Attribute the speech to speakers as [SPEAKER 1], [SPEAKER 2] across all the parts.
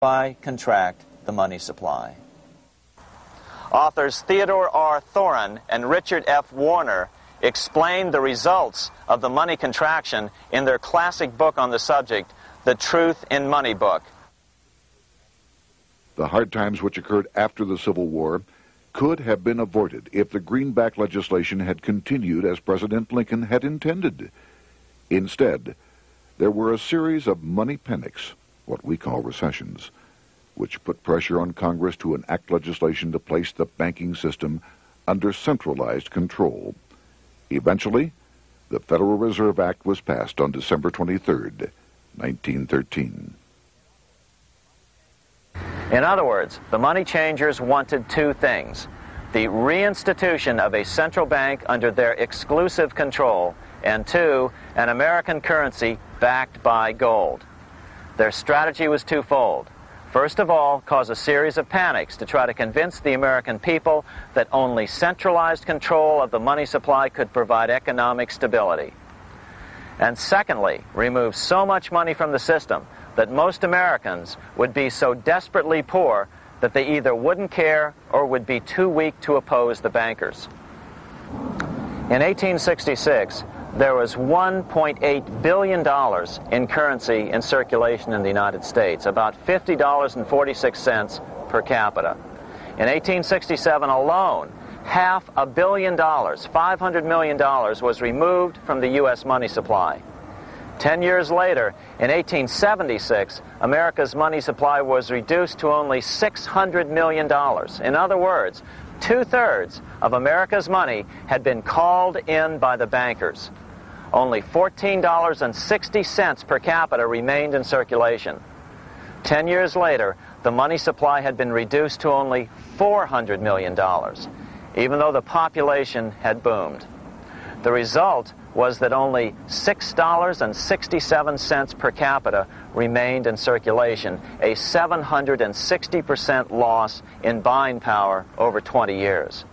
[SPEAKER 1] contract the money supply. Authors Theodore R. Thorin and Richard F. Warner explained the results of the money contraction in their classic book on the subject, The Truth in Money Book.
[SPEAKER 2] The hard times which occurred after the Civil War could have been avoided if the greenback legislation had continued as President Lincoln had intended. Instead, there were a series of money panics, what we call recessions, which put pressure on Congress to enact legislation to place the banking system under centralized control. Eventually, the Federal Reserve Act was passed on December 23, 1913.
[SPEAKER 1] In other words, the money changers wanted two things: the reinstitution of a central bank under their exclusive control, and two, an American currency backed by gold. Their strategy was twofold. First of all, cause a series of panics to try to convince the American people that only centralized control of the money supply could provide economic stability. And secondly, remove so much money from the system that most Americans would be so desperately poor that they either wouldn't care or would be too weak to oppose the bankers. In 1866, there was $1.8 billion in currency in circulation in the United States, about $50.46 per capita. In 1867 alone, $500 million, $500 million, was removed from the U.S. money supply. 10 years later, in 1876, America's money supply was reduced to only $600 million. In other words, two-thirds of America's money had been called in by the bankers. Only $14.60 per capita remained in circulation. 10 years later, the money supply had been reduced to only $400 million, even though the population had boomed. The result was that only $6.67 per capita remained in circulation, a 760% loss in buying power over 20 years.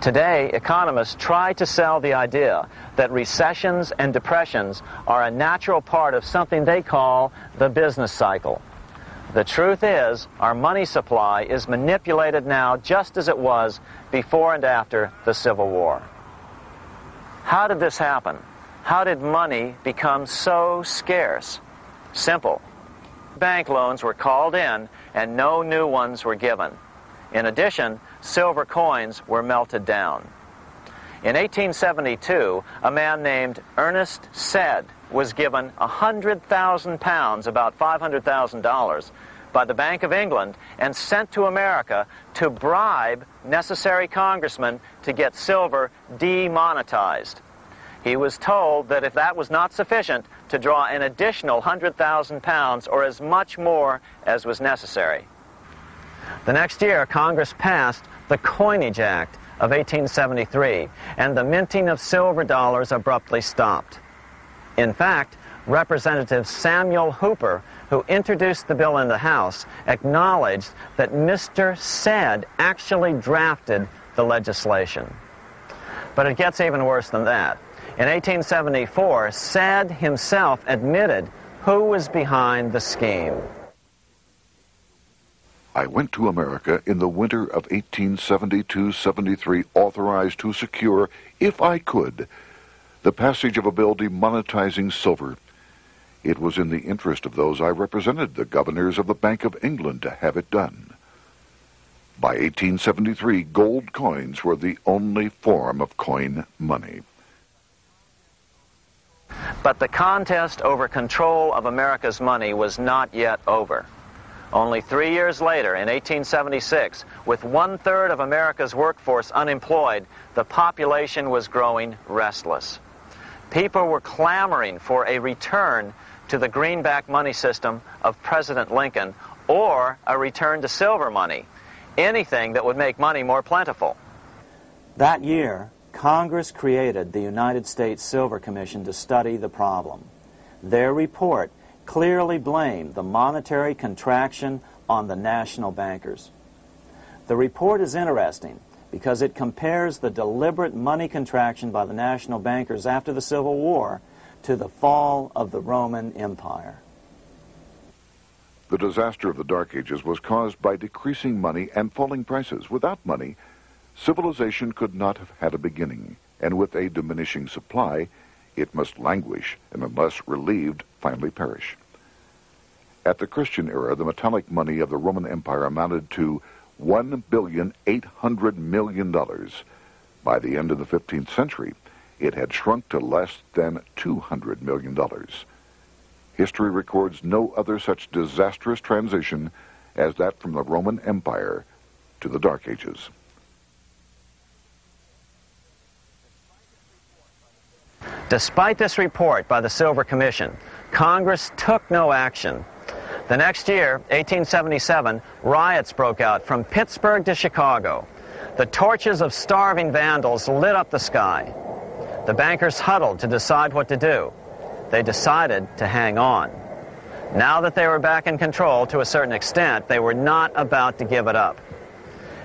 [SPEAKER 1] Today, economists try to sell the idea that recessions and depressions are a natural part of something they call the business cycle. The truth is, our money supply is manipulated now just as it was before and after the Civil War. How did this happen? How did money become so scarce? Simple. Bank loans were called in and no new ones were given. In addition, silver coins were melted down. In 1872, a man named Ernest Sed was given 100,000 pounds, about $500,000, by the Bank of England and sent to America to bribe necessary congressmen to get silver demonetized. He was told that if that was not sufficient, to draw an additional 100,000 pounds or as much more as was necessary. The next year, Congress passed the Coinage Act of 1873, and the minting of silver dollars abruptly stopped. In fact, Representative Samuel Hooper, who introduced the bill in the House, acknowledged that Mr. Sed actually drafted the legislation. But it gets even worse than that. In 1874, Sed himself admitted who was behind the scheme.
[SPEAKER 2] I went to America in the winter of 1872-73, authorized to secure, if I could, the passage of a bill demonetizing silver. It was in the interest of those I represented, the governors of the Bank of England, to have it done. By 1873, gold coins were the only form of coin money.
[SPEAKER 1] But the contest over control of America's money was not yet over. Only 3 years later, in 1876, with one-third of America's workforce unemployed, the population was growing restless. People were clamoring for a return to the greenback money system of President Lincoln or a return to silver money, anything that would make money more plentiful. That year, Congress created the United States Silver Commission to study the problem. Their report clearly blamed the monetary contraction on the national bankers. The report is interesting because it compares the deliberate money contraction by the national bankers after the Civil War to the fall of the Roman Empire.
[SPEAKER 2] The disaster of the Dark Ages was caused by decreasing money and falling prices. Without money, civilization could not have had a beginning, and with a diminishing supply, it must languish, and unless relieved, finally perish. At the Christian era, the metallic money of the Roman Empire amounted to $1,800,000,000. By the end of the 15th century, it had shrunk to less than $200 million. History records no other such disastrous transition as that from the Roman Empire to the Dark Ages.
[SPEAKER 1] Despite this report by the Silver Commission, Congress took no action. The next year, 1877, riots broke out from Pittsburgh to Chicago. The torches of starving vandals lit up the sky. The bankers huddled to decide what to do. They decided to hang on. Now that they were back in control to a certain extent, they were not about to give it up.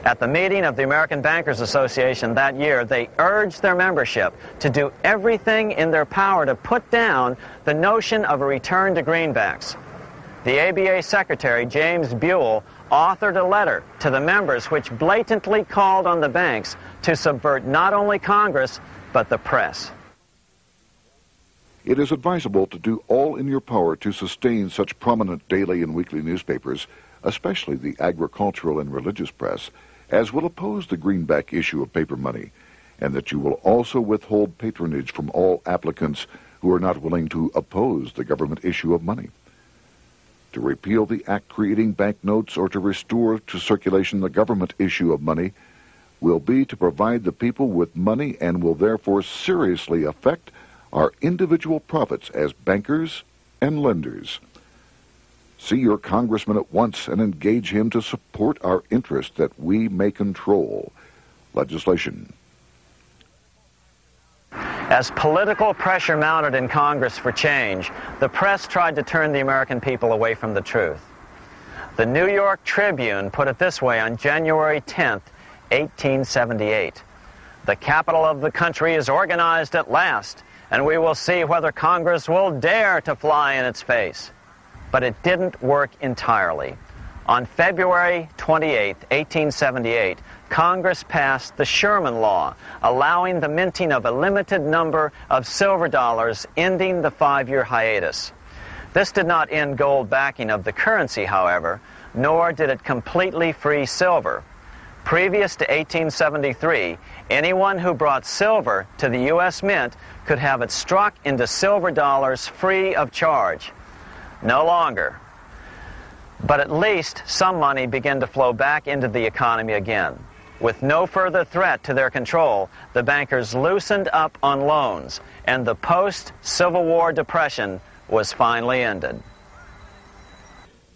[SPEAKER 1] At the meeting of the American Bankers Association that year, they urged their membership to do everything in their power to put down the notion of a return to greenbacks. The ABA Secretary, James Buell, authored a letter to the members which blatantly called on the banks to subvert not only Congress, but the press.
[SPEAKER 2] It is advisable to do all in your power to sustain such prominent daily and weekly newspapers, especially the agricultural and religious press, as will oppose the greenback issue of paper money, and that you will also withhold patronage from all applicants who are not willing to oppose the government issue of money. To repeal the act creating banknotes or to restore to circulation the government issue of money will be to provide the people with money and will therefore seriously affect our individual profits as bankers and lenders. See your congressman at once and engage him to support our interest that we may control legislation.
[SPEAKER 1] As political pressure mounted in Congress for change, the press tried to turn the American people away from the truth. The New York Tribune put it this way on January 10th, 1878. "The capital of the country is organized at last, and we will see whether Congress will dare to fly in its face." But it didn't work entirely. On February 28, 1878, Congress passed the Sherman Law, allowing the minting of a limited number of silver dollars, ending the 5-year hiatus. This did not end gold backing of the currency, however, nor did it completely free silver. Previous to 1873, anyone who brought silver to the U.S. Mint could have it struck into silver dollars free of charge. No longer. But at least some money began to flow back into the economy again. With no further threat to their control, the bankers loosened up on loans, and the post-Civil War depression was finally ended.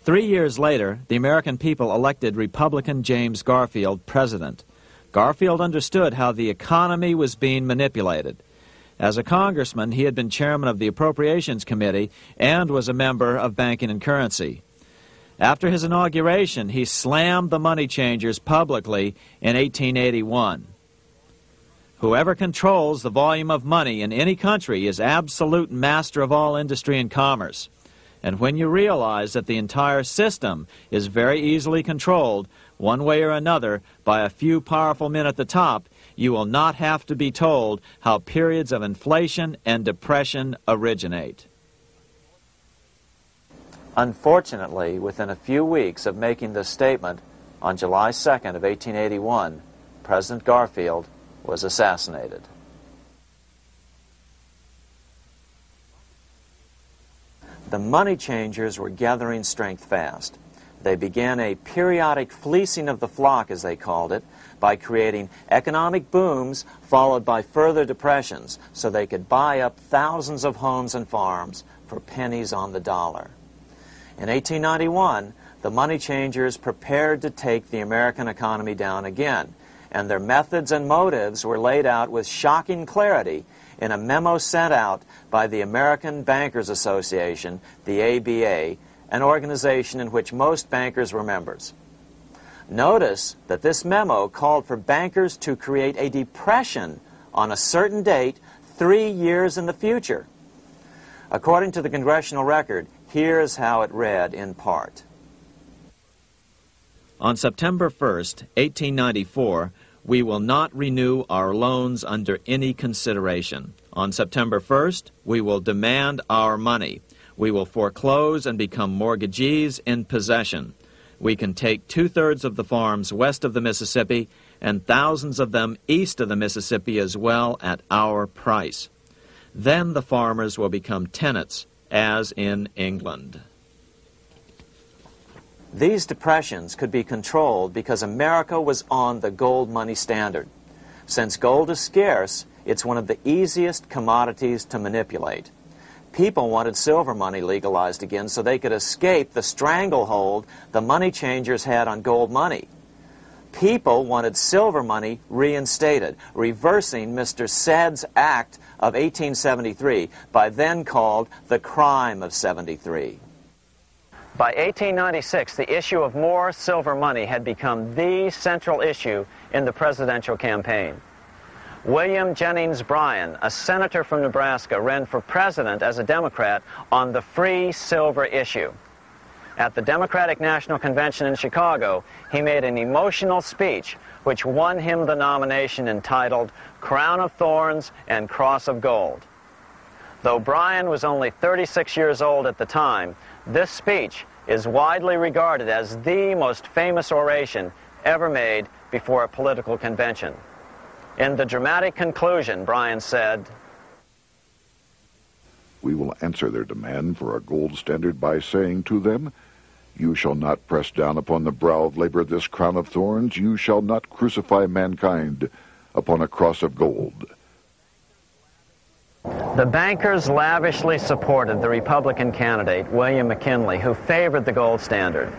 [SPEAKER 3] 3 years later, the American people elected Republican James Garfield president. Garfield understood how the economy was being manipulated. As a congressman, he had been chairman of the Appropriations Committee and was a member of Banking and Currency. After his inauguration, he slammed the money changers publicly in 1881. Whoever controls the volume of money in any country is absolute master of all industry and commerce. And when you realize that the entire system is very easily controlled, one way or another, by a few powerful men at the top, you will not have to be told how periods of inflation and depression originate.
[SPEAKER 1] Unfortunately, within a few weeks of making this statement, on July 2nd of 1881, President Garfield was assassinated. The money changers were gathering strength fast. They began a periodic fleecing of the flock, as they called it, by creating economic booms followed by further depressions so they could buy up thousands of homes and farms for pennies on the dollar. In 1891, the money changers prepared to take the American economy down again, and their methods and motives were laid out with shocking clarity in a memo sent out by the American Bankers Association, the ABA, an organization in which most bankers were members. Notice that this memo called for bankers to create a depression on a certain date 3 years in the future. According to the congressional record, here's how it read in part.
[SPEAKER 3] On September 1st, 1894, we will not renew our loans under any consideration. On September 1st, we will demand our money. We will foreclose and become mortgagees in possession. We can take 2/3 of the farms west of the Mississippi and thousands of them east of the Mississippi as well at our price. Then the farmers will become tenants, as in England. These depressions could be controlled because America was on the gold money standard. Since gold is scarce, it's one of the easiest commodities to manipulate. People wanted silver money legalized again so they could escape the stranglehold the money changers had on gold money. People wanted silver money reinstated, reversing Mr. Said's Act of 1873, by then called the Crime of '73.
[SPEAKER 1] By 1896, the issue of more silver money had become the central issue in the presidential campaign. William Jennings Bryan, a senator from Nebraska, ran for president as a Democrat on the free silver issue. At the Democratic National Convention in Chicago, he made an emotional speech which won him the nomination, entitled Crown of Thorns and Cross of Gold. Though Bryan was only 36 years old at the time, this speech is widely regarded as the most famous oration ever made before a political convention. In the dramatic conclusion, Bryan said,
[SPEAKER 2] "We will answer their demand for a gold standard by saying to them, you shall not press down upon the brow of labor this crown of thorns. You shall not crucify mankind upon a cross of gold."
[SPEAKER 1] The bankers lavishly supported the Republican candidate, William McKinley, who favored the gold standard.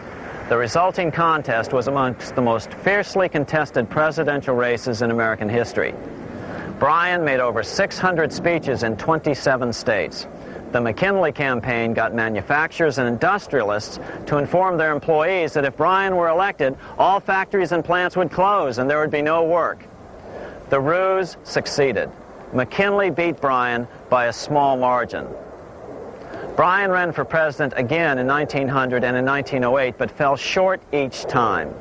[SPEAKER 1] The resulting contest was amongst the most fiercely contested presidential races in American history. Bryan made over 600 speeches in 27 states. The McKinley campaign got manufacturers and industrialists to inform their employees that if Bryan were elected, all factories and plants would close and there would be no work. The ruse succeeded. McKinley beat Bryan by a small margin. Bryan ran for president again in 1900 and in 1908, but fell short each time.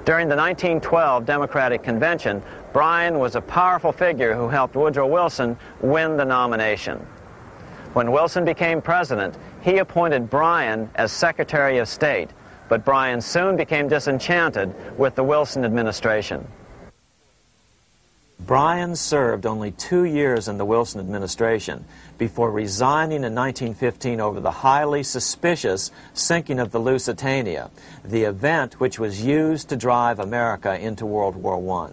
[SPEAKER 1] During the 1912 Democratic Convention, Bryan was a powerful figure who helped Woodrow Wilson win the nomination. When Wilson became president, he appointed Bryan as Secretary of State, but Bryan soon became disenchanted with the Wilson administration.
[SPEAKER 3] Bryan served only 2 years in the Wilson administration before resigning in 1915 over the highly suspicious sinking of the Lusitania, the event which was used to drive America into World War I.